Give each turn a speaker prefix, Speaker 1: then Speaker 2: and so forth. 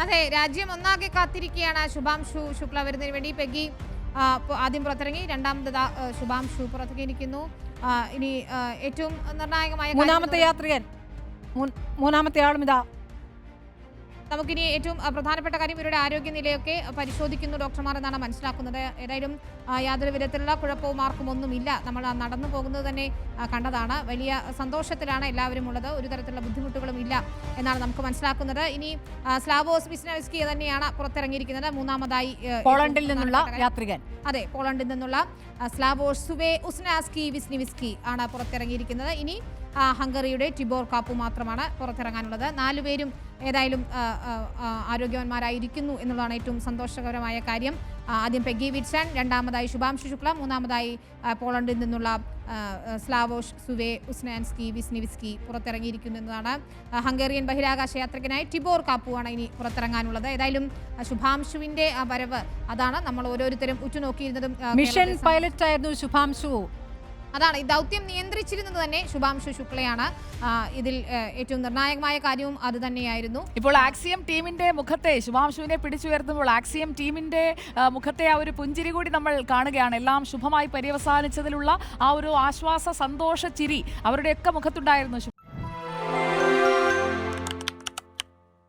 Speaker 1: അതെ, രാജ്യം ഒന്നാകെ കാത്തിരിക്കുകയാണ് ശുഭാംശു ശുക്ല വരുന്നതിന് വേണ്ടി. പെഗി ആദ്യം പുറത്തിറങ്ങി, രണ്ടാമത് ശുഭാംശു പുറത്തേക്കിരിക്കുന്നു. ഇനി ഏറ്റവും നിർണായകമായ
Speaker 2: മൂന്നാമത്തെ യാത്രികൻ, മൂന്നാമത്തെ ആളും ഇതാ.
Speaker 1: നമുക്കിനി ഏറ്റവും പ്രധാനപ്പെട്ട കാര്യം ഇവരുടെ ആരോഗ്യനിലയൊക്കെ പരിശോധിക്കുന്നു ഡോക്ടർമാർ എന്നാണ് മനസ്സിലാക്കുന്നത്. ഏതായാലും യാതൊരു വിധത്തിലുള്ള കുഴപ്പവും ആർക്കും ഒന്നുമില്ല. നമ്മൾ നടന്നു പോകുന്നത് തന്നെ കണ്ടതാണ്. വലിയ സന്തോഷത്തിലാണ് എല്ലാവരും ഉള്ളത്. ഒരു തരത്തിലുള്ള ബുദ്ധിമുട്ടുകളും ഇല്ല എന്നാണ് നമുക്ക് മനസ്സിലാക്കുന്നത്. ഇനി സ്ലാവോസ് വിസ്നവ്സ്കി തന്നെയാണ് പുറത്തിറങ്ങിയിരിക്കുന്നത്. മൂന്നാമതായി
Speaker 2: പോളണ്ടിൽ നിന്നുള്ള യാത്രികൻ.
Speaker 1: അതെ, പോളണ്ടിൽ നിന്നുള്ള സ്ലാവോസ് ഉസ്നാസ്കി വിസ്നിവിസ്കി ആണ് പുറത്തിറങ്ങിയിരിക്കുന്നത്. ഇനി ഹംഗറിയുടെ ടിബോർ കാപ്പു മാത്രമാണ് പുറത്തിറങ്ങാനുള്ളത്. 4 പേരും ഏതായാലും ആരോഗ്യവാന്മാരായിരിക്കുന്നു എന്നുള്ളതാണ് ഏറ്റവും സന്തോഷകരമായ കാര്യം. ആദ്യം പെഗി വിറ്റ്സൺ, രണ്ടാമതായി ശുഭാംശു ശുക്ല, മൂന്നാമതായി പോളണ്ടിൽ നിന്നുള്ള സ്ലാവോഷ് ഉസ്നാൻസ്കി വിസ്നിവിസ്കി പുറത്തിറങ്ങിയിരിക്കുന്നു എന്നതാണ്. ഹംഗേറിയൻ ബഹിരാകാശ യാത്രികനായി ടിബോർ കാപ്പുവാണ് ഇനി പുറത്തിറങ്ങാനുള്ളത്. ഏതായാലും ശുഭാംശുവിന്റെ വരവ് അതാണ് നമ്മൾ ഓരോരുത്തരും ഉറ്റുനോക്കിയിരുന്നതും.
Speaker 2: മിഷൻ പൈലറ്റ് ആയിരുന്നു ശുഭാംശു.
Speaker 1: അതാണ് ഈ ദൗത്യം നിയന്ത്രിച്ചിരുന്നത് തന്നെ ശുഭാംശു ശുക്ലയാണ്. ഇതിൽ ഏറ്റവും നിർണായകമായ കാര്യവും അത് തന്നെയായിരുന്നു.
Speaker 3: ഇപ്പോൾ ആക്സിയം ടീമിന്റെ മുഖത്തെ ശുഭാംശുവിനെ പിടിച്ചുയർത്തുമ്പോൾ ആക്സിയം ടീമിന്റെ മുഖത്തെ ആ ഒരു പുഞ്ചിരി കൂടി നമ്മൾ കാണുകയാണ്. എല്ലാം ശുഭമായി പര്യവസാനിച്ചതിലുള്ള ആ ഒരു ആശ്വാസ സന്തോഷ ചിരി അവരുടെയൊക്കെ മുഖത്തുണ്ടായിരുന്നു.